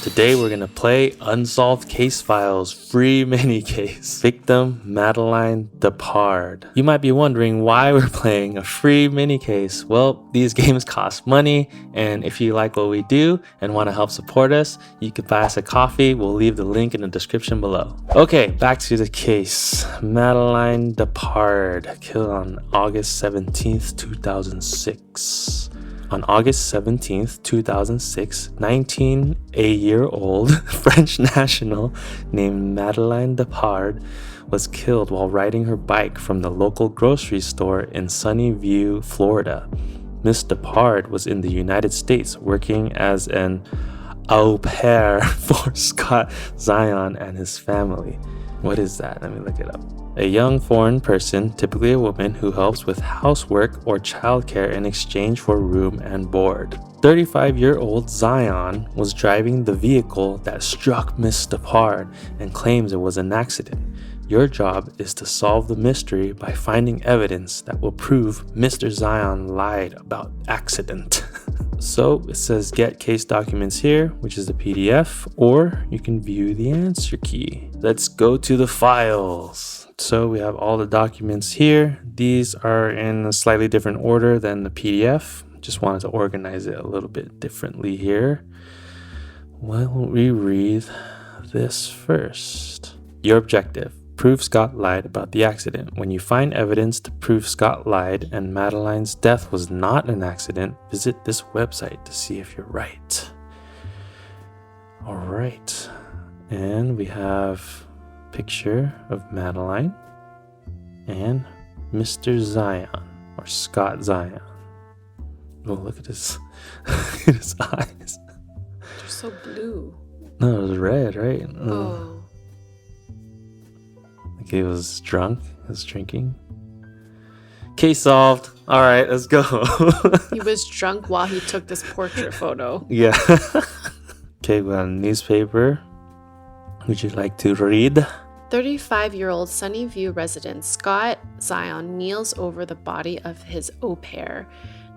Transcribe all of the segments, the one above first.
Today we're gonna play Unsolved Case Files free mini case. Victim Madeline Deparde. You might be wondering why we're playing a free mini case. Well, these games cost money, and if you like what we do and want to help support us, you can buy us a coffee. We'll leave the link in the description below. Okay, back to the case. Madeline Deparde, killed on August 17th, 2006. On August 17th, 2006, 19-year-old French national named Madeline Deparde was killed while riding her bike from the local grocery store in Sunnyview, Florida. Miss Deparde was in the United States working as an au pair for Scott Zion and his family. What is that? Let me look it up. A young foreign person, typically a woman, who helps with housework or childcare in exchange for room and board. 35-year-old Zion was driving the vehicle that struck Miss Deparde and claims it was an accident. Your job is to solve the mystery by finding evidence that will prove Mr. Zion lied about accident. So it says get case documents here, which is the PDF, or you can view the answer key. Let's go to the files. So we have all the documents here. These are in a slightly different order than the PDF. Just wanted to organize it a little bit differently here. Why don't we read this first? Your objective. Prove Scott lied about the accident. When you find evidence to prove Scott lied and Madeline's death was not an accident, visit this website to see if you're right. All right. And we have a picture of Madeline and Mr. Zion, or Scott Zion. Oh, look at his, look at his eyes. They're so blue. No, it was red, right? Oh. He was drunk. He was drinking. Case solved. All right, let's go. He was drunk while he took this portrait photo. Yeah. Okay, we got a newspaper. Would you like to read? 35-year-old Sunnyview resident Scott Zion kneels over the body of his au pair,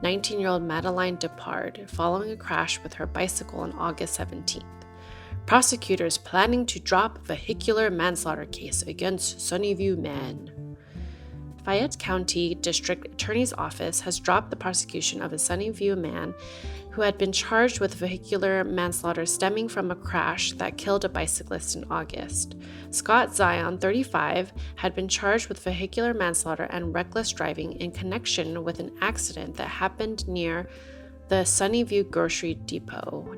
19-year-old Madeline Deparde, following a crash with her bicycle on August 17th. Prosecutors planning to drop vehicular manslaughter case against Sunnyview man. Fayette County District Attorney's Office has dropped the prosecution of a Sunnyview man who had been charged with vehicular manslaughter stemming from a crash that killed a bicyclist in August. Scott Zion, 35, had been charged with vehicular manslaughter and reckless driving in connection with an accident that happened near the Sunnyview Grocery Depot. I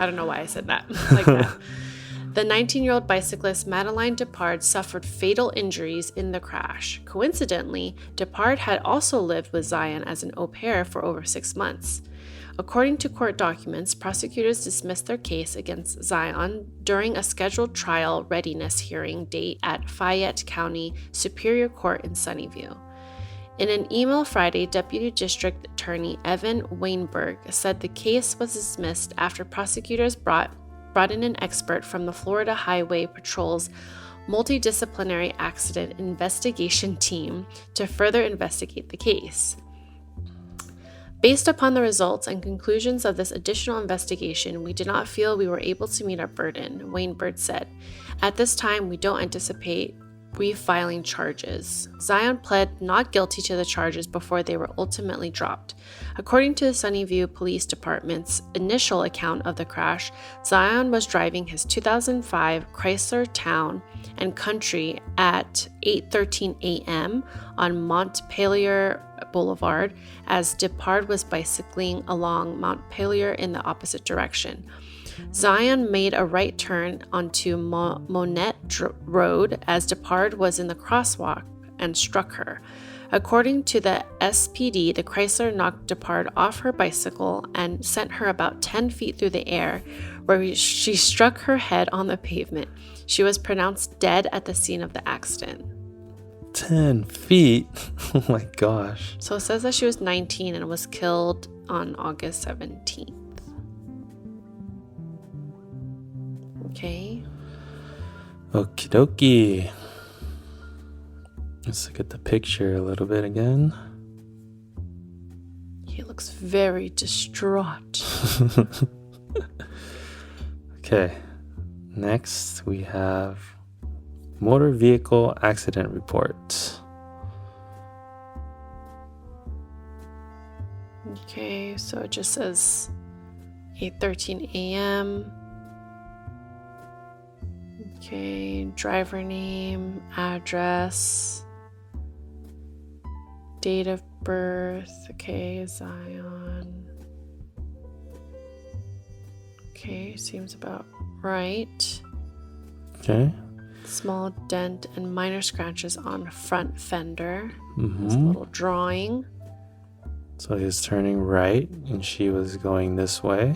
don't know why I said that like that. The 19-year-old bicyclist Madeline Deparde suffered fatal injuries in the crash. Coincidentally, Deparde had also lived with Zion as an au pair for over 6 months. According to court documents, prosecutors dismissed their case against Zion during a scheduled trial readiness hearing date at Fayette County Superior Court in Sunnyview. In an email Friday, Deputy District Attorney Evan Weinberg said the case was dismissed after prosecutors brought in an expert from the Florida Highway Patrol's multidisciplinary accident investigation team to further investigate the case. Based upon the results and conclusions of this additional investigation, we did not feel we were able to meet our burden, Weinberg said. At this time, we don't anticipate refiling charges. Zion pled not guilty to the charges before they were ultimately dropped. According to the Sunnyview Police Department's initial account of the crash, Zion was driving his 2005 Chrysler Town and Country at 8:13 a.m. on Montpelier Boulevard as Deparde was bicycling along Montpelier in the opposite direction. Zion made a right turn onto Monette Road as Deparde was in the crosswalk and struck her. According to the SPD, the Chrysler knocked Deparde off her bicycle and sent her about 10 feet through the air, where she struck her head on the pavement. She was pronounced dead at the scene of the accident. 10 feet? Oh my gosh. So it says that she was 19 and was killed on August 17th. Okay. Okie dokie. Let's look at the picture a little bit again. He looks very distraught. Okay. Next, we have motor vehicle accident report. Okay, so it just says 8:13 a.m. Okay, driver name, address, date of birth. Okay, Zion. Okay, seems about right. Okay. Small dent and minor scratches on front fender. There's a little drawing. So he's turning right and she was going this way.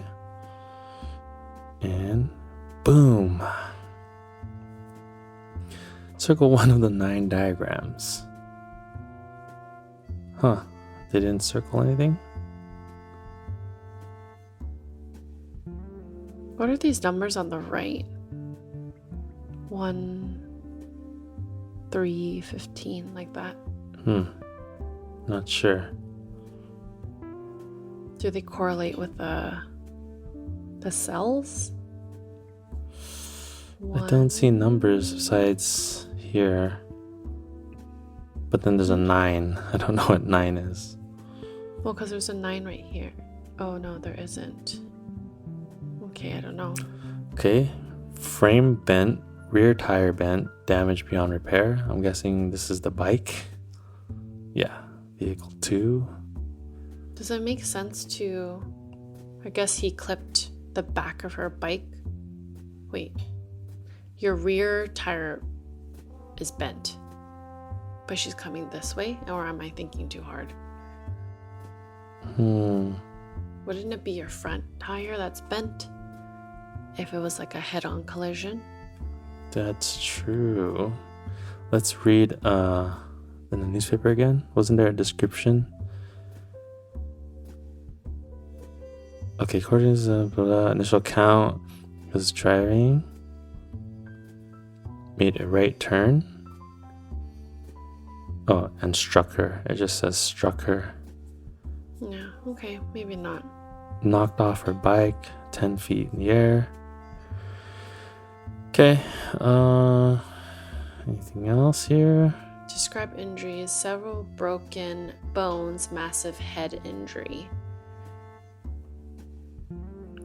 And boom. Circle one of the 9 diagrams. Huh. They didn't circle anything? What are these numbers on the right? 1, 3, 15, like that. Not sure. Do they correlate with the cells? I don't see numbers besides here. But then there's a 9. I don't know what 9 is. Well, because there's a 9 right here. Oh, no, there isn't. Okay, I don't know. Okay. Frame bent, rear tire bent, damage beyond repair. I'm guessing this is the bike. Yeah. Vehicle 2. Does it make sense to... I guess he clipped the back of her bike. Wait. Your rear tire is bent. But she's coming this way? Or am I thinking too hard? Wouldn't it be your front tire that's bent? If it was like a head-on collision? That's true. Let's read in the newspaper again. Wasn't there a description? Okay, according to the initial count, he was driving, made a right turn. Oh, and struck her. It just says struck her. Yeah, okay, maybe not. Knocked off her bike 10 feet in the air. Okay, anything else here? Describe injuries, several broken bones, massive head injury.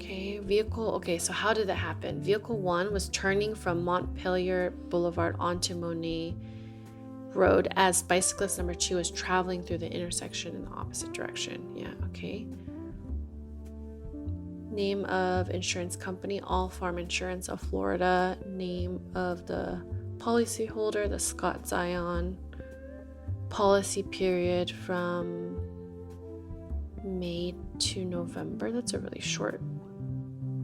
Okay, so how did that happen? Vehicle 1 was turning from Montpelier Boulevard onto Monet Road as bicyclist number 2 was traveling through the intersection in the opposite direction. Yeah, okay. Name of insurance company, All Farm Insurance of Florida. Name of the policyholder, the Scott Zion. Policy period from May to November. That's a really short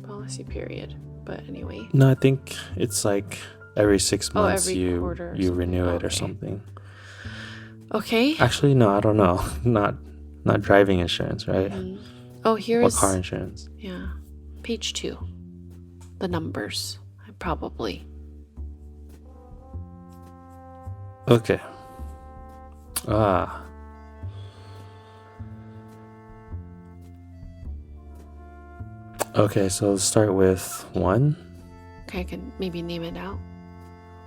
policy period, but anyway. No, I think it's like every 6 months every you quarter renew it or okay. something. Okay. Actually, no, I don't know. Not driving insurance, right? Oh, here's Or car insurance. Yeah. Page 2. The numbers. Probably. Okay. Okay, so let's start with 1. Okay, I can maybe name it out.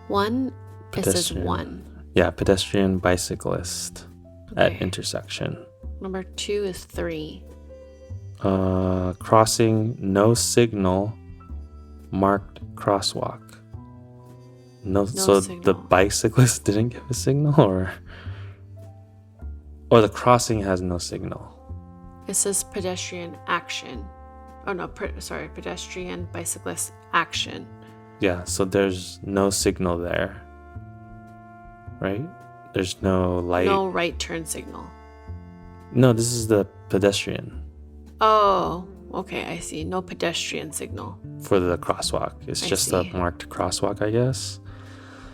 1, it says 1. Yeah, pedestrian bicyclist at intersection. Number 2 is 3. Crossing no signal, marked crosswalk. So signal. the bicyclist didn't give a signal, or the crossing has no signal. It says pedestrian action. Oh no, pedestrian bicyclist action. Yeah, so there's no signal there, right? There's no light. No right turn signal. No, this is the pedestrian. Oh, okay, I see. No pedestrian signal. For the crosswalk. It's just a marked crosswalk, I guess.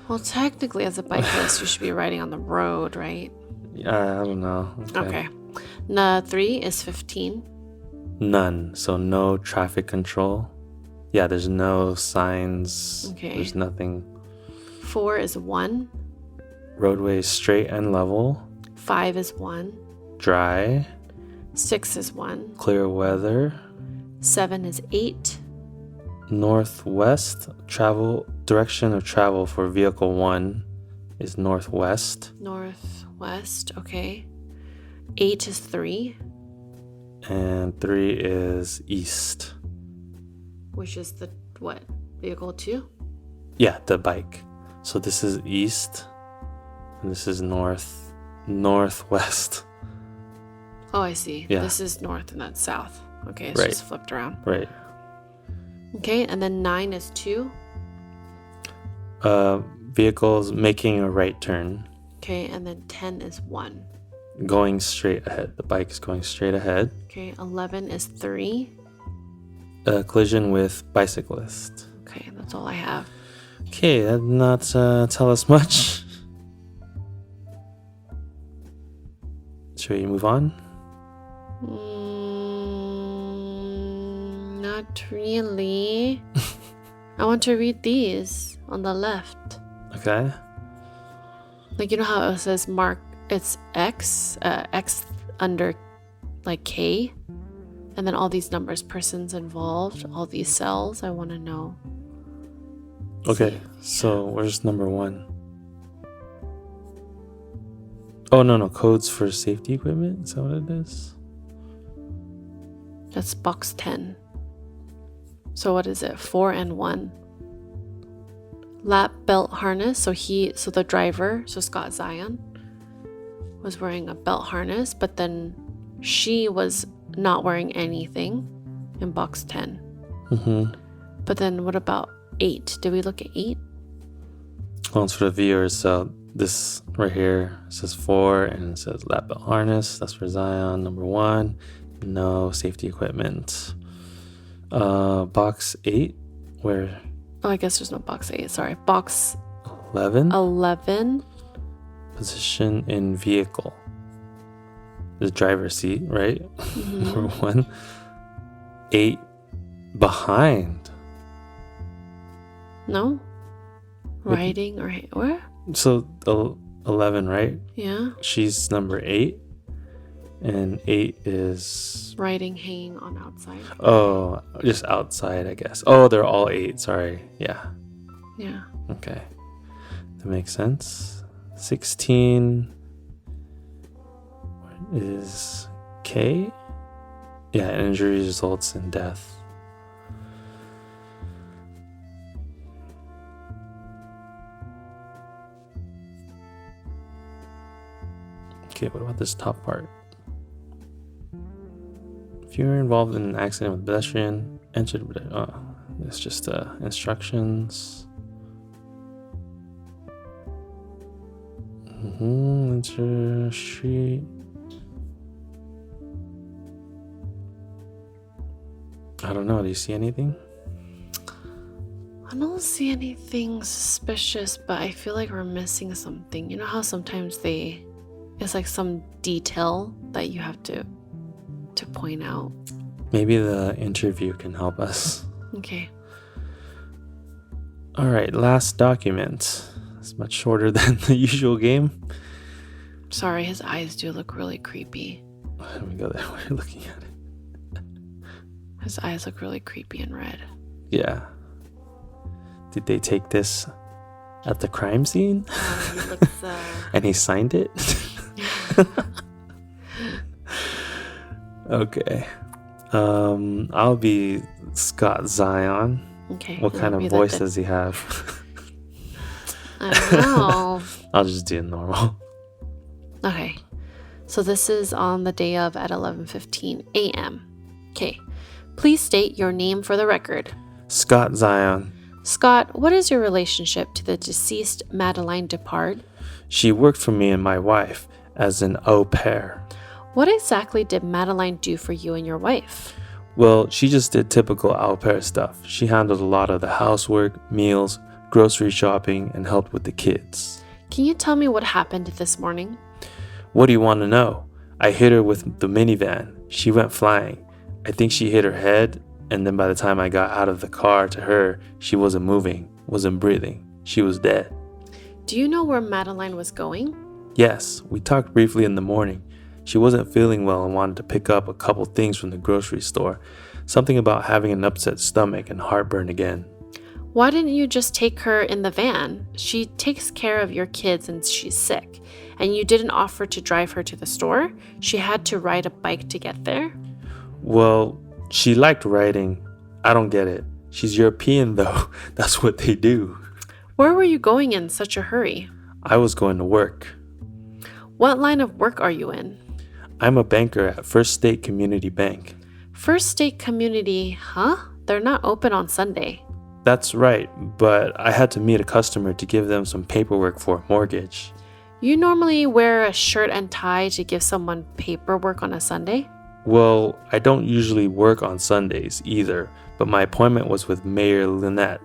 Well, technically, as a bicyclist, you should be riding on the road, right? Yeah, I don't know. Okay. 3 is 15. None. So no traffic control. Yeah, there's no signs. Okay. There's nothing. 4 is 1. Roadway straight and level. 5 is 1. Dry. 6 is 1. Clear weather. 7 is 8. Northwest. Direction of travel for vehicle 1 is northwest. Northwest, okay. 8 is 3. And 3 is east. Which is the what? Vehicle 2? Yeah, the bike. So this is east. And this is northwest. Oh, I see. Yeah. This is north and that's south. Okay, it's Right. just flipped around. Right. Okay, and then 9 is 2. Vehicles making a right turn. Okay, and then 10 is 1. Going straight ahead. The bike is going straight ahead. Okay, 11 is 3. Collision with bicyclist. Okay, that's all I have. Okay, that did not tell us much. Should we move on? Not really. I want to read these on the left. Okay. Like, you know how it says mark, it's X under like K, and then all these numbers, persons involved, all these cells. I want to know. Okay, so where's number 1? Oh, no, codes for safety equipment? Is that what it is? That's box 10. So what is it? 4 and 1. Lap belt harness. So the driver, so Scott Zion, was wearing a belt harness, but then she was not wearing anything in box 10. Mm-hmm. But then what about 8? Did we look at 8? Well, it's for the viewers. So this right here says 4 and it says lap belt harness. That's for Zion. Number 1, no safety equipment. Box 8, where? Oh, I guess there's no box 8. Sorry. Box 11. 11. Position in vehicle. The driver's seat, right? Mm-hmm. Number 1. 8, behind. No? Riding or where? So 11, right? Yeah. She's number 8. And 8 is... Riding, hanging on outside. Oh, just outside, I guess. Oh, they're all 8. Sorry. Yeah. Yeah. Okay. That makes sense. 16 is K. Yeah, injury results in death. Okay, what about this top part? If you're involved in an accident with a pedestrian, enter the... it's just instructions. Enter street. I don't know. Do you see anything? I don't see anything suspicious, but I feel like we're missing something. You know how sometimes it's like some detail that you have to point out. Maybe the interview can help us. Okay. All right, last document. It's much shorter than the usual game. Sorry, his eyes do look really creepy. Let me go that way looking at it. His eyes look really creepy and red. Yeah. Did they take this at the crime scene? He looks, And he signed it? Okay. I'll be Scott Zion. Okay. What kind of voice does he have? I don't know. I'll just do normal. Okay. So this is on the day of at 11:15 a.m. Okay. Please state your name for the record. Scott Zion. Scott, what is your relationship to the deceased Madeline Deparde? She worked for me and my wife as an au pair. What exactly did Madeline do for you and your wife? Well, she just did typical au pair stuff. She handled a lot of the housework, meals, grocery shopping, and helped with the kids. Can you tell me what happened this morning? What do you want to know? I hit her with the minivan. She went flying. I think she hit her head, and then by the time I got out of the car to her, she wasn't moving, wasn't breathing. She was dead. Do you know where Madeline was going? Yes, we talked briefly in the morning. She wasn't feeling well and wanted to pick up a couple things from the grocery store. Something about having an upset stomach and heartburn again. Why didn't you just take her in the van? She takes care of your kids and she's sick. And you didn't offer to drive her to the store? She had to ride a bike to get there? Well, she liked riding. I don't get it. She's European though. That's what they do. Where were you going in such a hurry? I was going to work. What line of work are you in? I'm a banker at First State Community Bank. First State Community, huh? They're not open on Sunday. That's right, but I had to meet a customer to give them some paperwork for a mortgage. You normally wear a shirt and tie to give someone paperwork on a Sunday? Well, I don't usually work on Sundays either, but my appointment was with Mayor Lynette.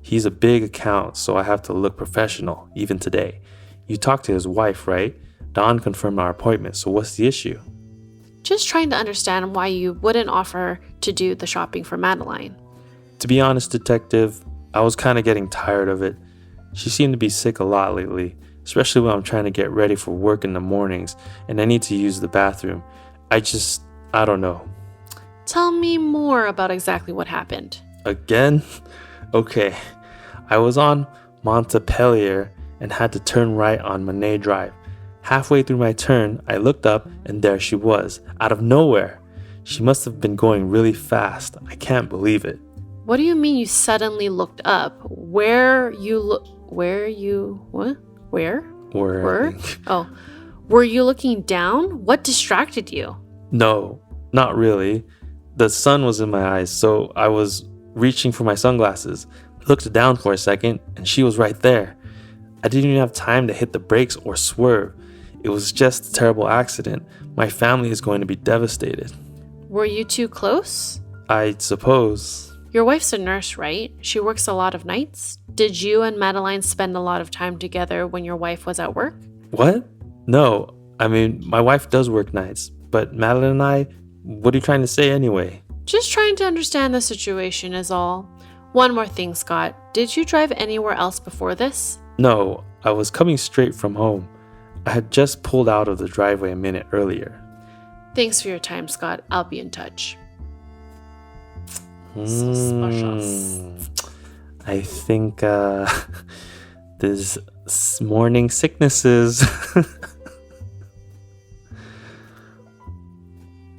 He's a big account, so I have to look professional, even today. You talked to his wife, right? Don confirmed our appointment, so what's the issue? Just trying to understand why you wouldn't offer to do the shopping for Madeline. To be honest, Detective, I was kind of getting tired of it. She seemed to be sick a lot lately, especially when I'm trying to get ready for work in the mornings and I need to use the bathroom. I don't know. Tell me more about exactly what happened. Again? Okay. I was on Montpelier and had to turn right on Monet Drive. Halfway through my turn, I looked up and there she was, out of nowhere. She must have been going really fast. I can't believe it. What do you mean you suddenly looked up? Were you looking down? What distracted you? No, not really. The sun was in my eyes, so I was reaching for my sunglasses. I looked down for a second, and she was right there. I didn't even have time to hit the brakes or swerve. It was just a terrible accident. My family is going to be devastated. Were you too close? I suppose. Your wife's a nurse, right? She works a lot of nights. Did you and Madeline spend a lot of time together when your wife was at work? What? No. I mean, my wife does work nights, but Madeline and I, what are you trying to say anyway? Just trying to understand the situation is all. One more thing, Scott. Did you drive anywhere else before this? No, I was coming straight from home. I had just pulled out of the driveway a minute earlier. Thanks for your time, Scott. I'll be in touch. Suspicious. I think there's morning sicknesses.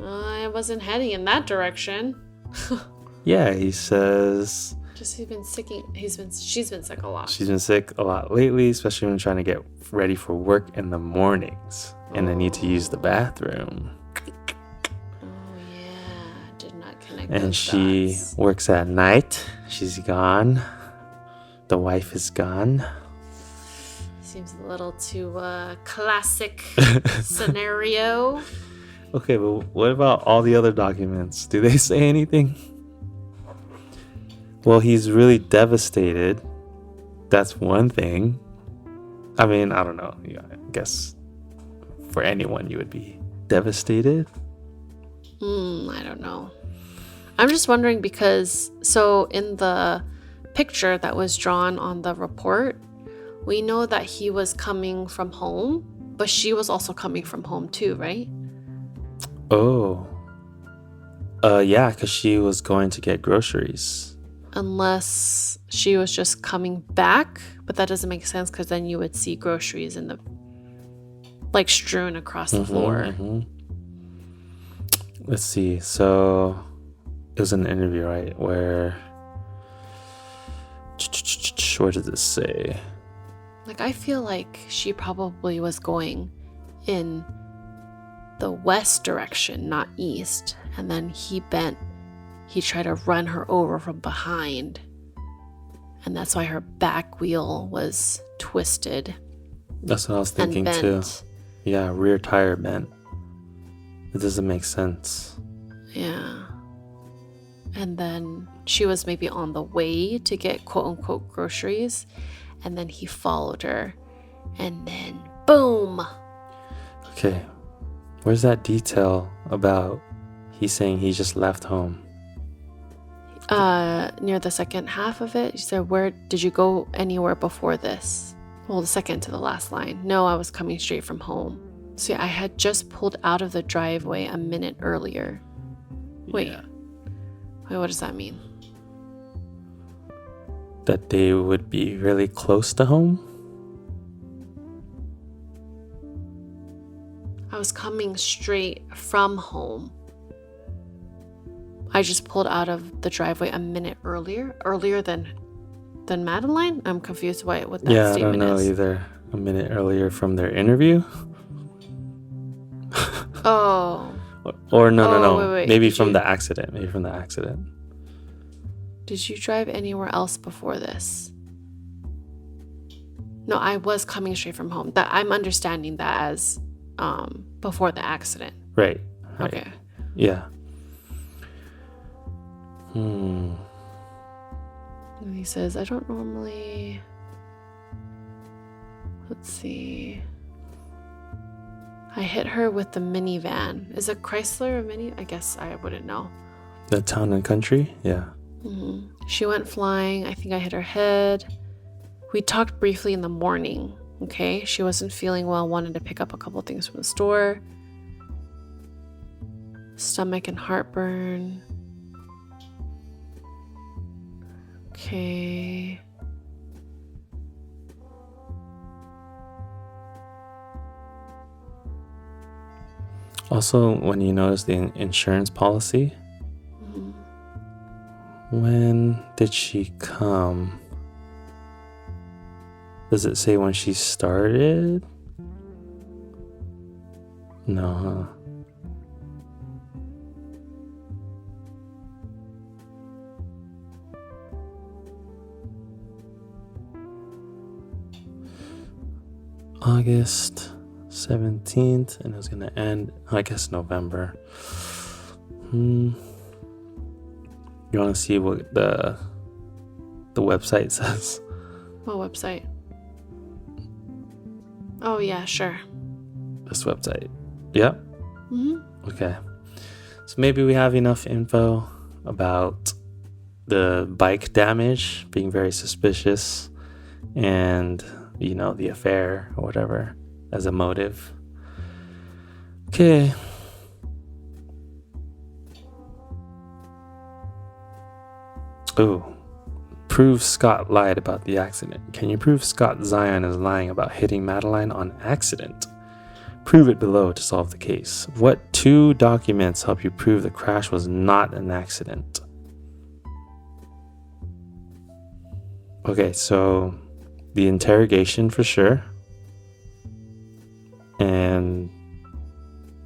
I wasn't heading in that direction. Yeah, he says. She's been sick a lot. She's been sick a lot lately, especially when trying to get ready for work in the mornings. And I need to use the bathroom. And she works at night. She's gone. The wife is gone. Seems a little too classic scenario. Okay, but what about all the other documents? Do they say anything? Well, he's really devastated. That's one thing. I mean, I don't know. Yeah, I guess for anyone you would be devastated. I don't know. I'm just wondering because, so in the picture that was drawn on the report, we know that he was coming from home, but she was also coming from home too, right? Oh. Yeah, because she was going to get groceries. Unless she was just coming back, but that doesn't make sense because then you would see groceries in the, like, strewn across the floor. Mm-hmm. Let's see. So it was an interview, right? Where does it say? Like, I feel like she probably was going in the west direction, not east. And then he tried to run her over from behind. And that's why her back wheel was twisted. That's what I was thinking too. Yeah, rear tire bent. It doesn't make sense. Yeah. And then she was maybe on the way to get quote unquote groceries. And then he followed her. And then boom. Okay. Where's that detail about he's saying he just left home? Near the second half of it, she said, "Where did you go anywhere before this?" Well, the second to the last line. No, I was coming straight from home. See, I had just pulled out of the driveway a minute earlier. Wait. Yeah. Wait, what does that mean? That they would be really close to home? I was coming straight from home. I just pulled out of the driveway a minute earlier than Madeline. I'm confused what that statement is. I don't know either. A minute earlier from their interview? Oh. Or no. Wait. Maybe from the accident. Did you drive anywhere else before this? No, I was coming straight from home. That I'm understanding that as before the accident. Right. Okay. Yeah. And he says, I don't normally... Let's see. I hit her with the minivan. Is a Chrysler a mini? I guess I wouldn't know. The Town and Country? Yeah. She went flying. I think I hit her head. We talked briefly in the morning. Okay. She wasn't feeling well, wanted to pick up a couple things from the store. Stomach and heartburn. Okay. Also, when you notice the insurance policy, when did she come? Does it say when she started? No, huh? August 17th, and it was gonna end, I guess, November. You want to see what the website says? What website? Oh yeah, sure. This website. Yep. Okay. So maybe we have enough info about the bike damage being very suspicious, and the affair or whatever as a motive. Okay. Oh, prove Scott lied about the accident. Can you prove Scott Zion is lying about hitting Madeline on accident? Prove it below to solve the case. What 2 documents help you prove the crash was not an accident? Okay, so the interrogation for sure. And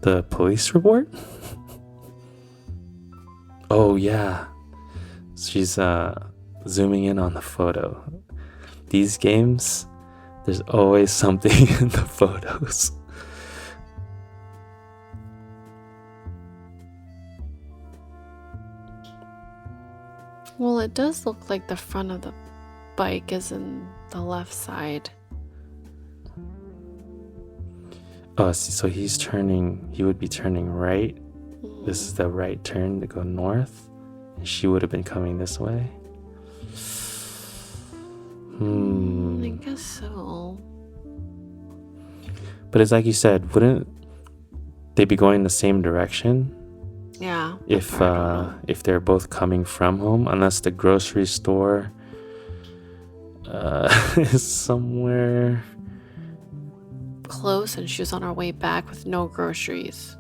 the police report? Oh, yeah. She's zooming in on the photo. These games, there's always something in the photos. Well, it does look like the front of the bike is in the left side. Oh, so he would be turning right. This is the right turn to go north. And she would have been coming this way. I guess so. But it's like you said, wouldn't they be going the same direction? Yeah. If they're both coming from home, unless the grocery store is somewhere close and she was on her way back with no groceries.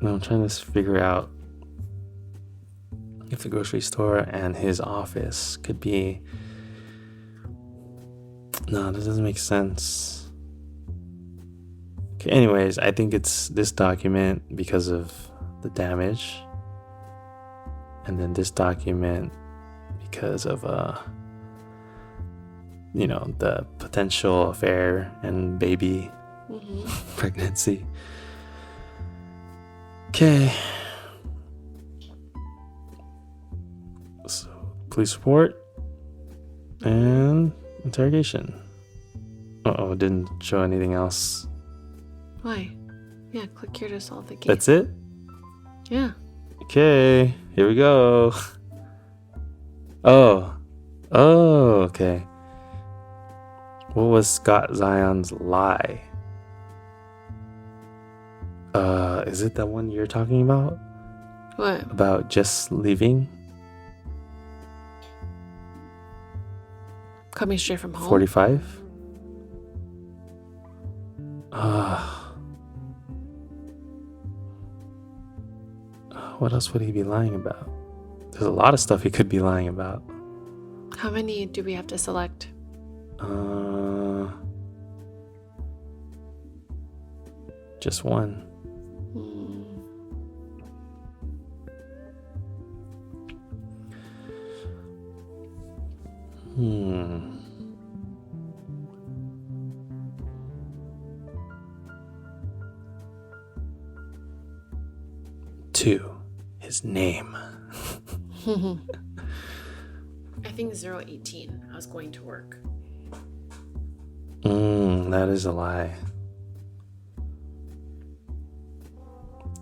No, I'm trying to figure out if the grocery store and his office could be... No, that doesn't make sense. Okay, anyways, I think it's this document because of the damage. And then this document because of the potential affair and baby pregnancy. Okay. So, police report and interrogation. Uh-oh, it didn't show anything else. Why? Yeah, click here to solve the case. That's it? Yeah. Okay, here we go. Oh, okay. What was Scott Zion's lie? Is it that one you're talking about? What? About just leaving? Coming straight from home? 45? What else would he be lying about? There's a lot of stuff he could be lying about. How many do we have to select? Just one. Two, his name. I think 018. I was going to work. That is a lie.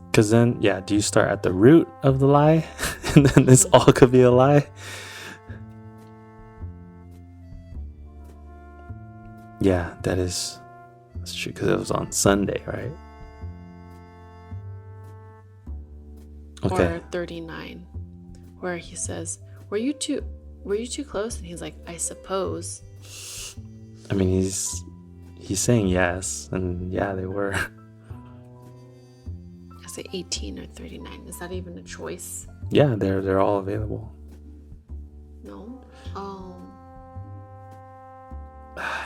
Because then, yeah, do you start at the root of the lie? And then this all could be a lie? Yeah, that's true, because it was on Sunday, right? Okay. Or 39, where he says, were you too close? And he's like, I suppose. I mean, he's saying yes, and yeah, they were. I say 18 or 39. Is that even a choice? Yeah, they're all available. No? Oh.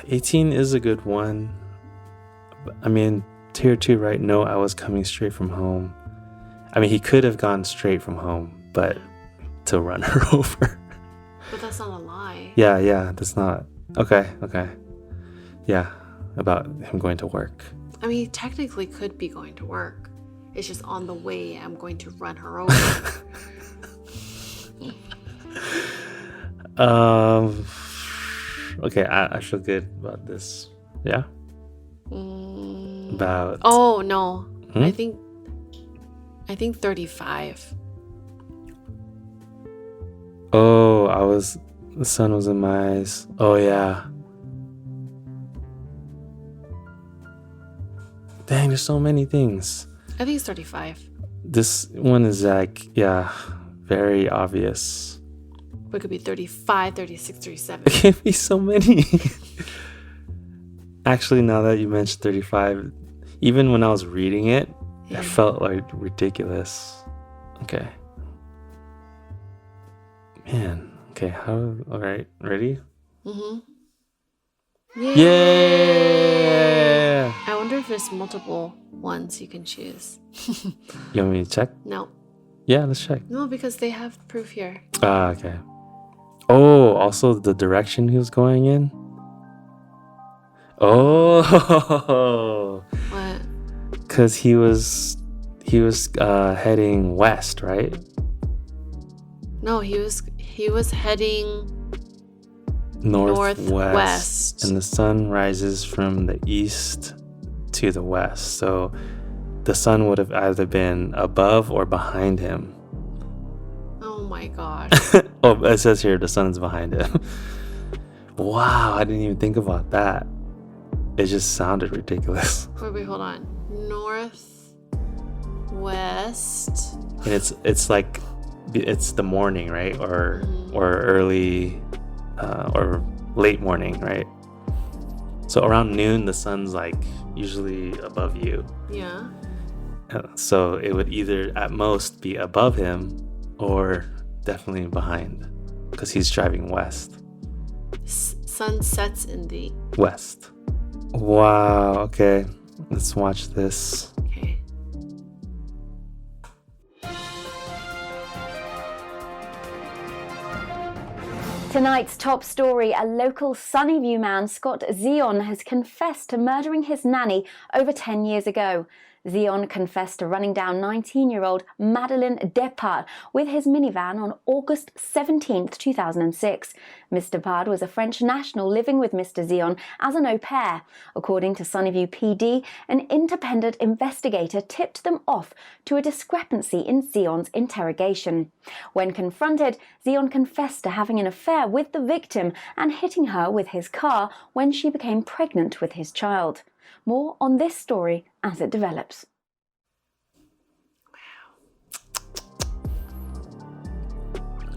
18 is a good one. I mean, tier 2, right? No, I was coming straight from home. I mean, he could have gone straight from home, but to run her over. But that's not a lie. Yeah, that's not. Okay. Yeah, about him going to work. I mean, he technically could be going to work. It's just on the way, I'm going to run her over. Okay, I feel good about this. Yeah? About... Oh, no. I think 35. Oh, the sun was in my eyes. Oh, yeah. Dang, there's so many things. I think it's 35. This one is like, yeah, very obvious. But it could be 35, 36, 37. It can't be so many. Actually, now that you mentioned 35, even when I was reading it, it felt like ridiculous. Okay. Man. Okay. All right. Ready? Mm-hmm. Yeah. I wonder if there's multiple ones you can choose. You want me to check? No. Yeah, let's check. No, because they have proof here. Okay. Oh, also the direction he was going in. Oh. What? Because he was heading west, right? No, he was heading northwest, and the sun rises from the east to the west. So the sun would have either been above or behind him. Oh my gosh. Oh, it says here the sun's behind him. Wow, I didn't even think about that. It just sounded ridiculous. Wait, hold on. Northwest. And it's like it's the morning, right? Or early or late morning, right? So around noon the sun's like usually above you. Yeah. So it would either at most be above him or definitely behind, because he's driving west. Sun sets in the west. Wow. Okay, let's watch this. Okay. Tonight's top story, a local Sunnyview man, Scott Zion, has confessed to murdering his nanny over 10 years ago. Zion confessed to running down 19-year-old Madeline Deparde with his minivan on August 17, 2006. Ms. Deparde was a French national living with Mr. Zion as an au pair. According to Sunnyview PD, an independent investigator tipped them off to a discrepancy in Zion's interrogation. When confronted, Zion confessed to having an affair with the victim and hitting her with his car when she became pregnant with his child. More on this story as it develops.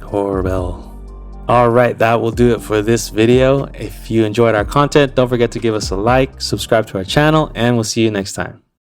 Horrible. Alright, that will do it for this video. If you enjoyed our content, don't forget to give us a like, subscribe to our channel, and we'll see you next time.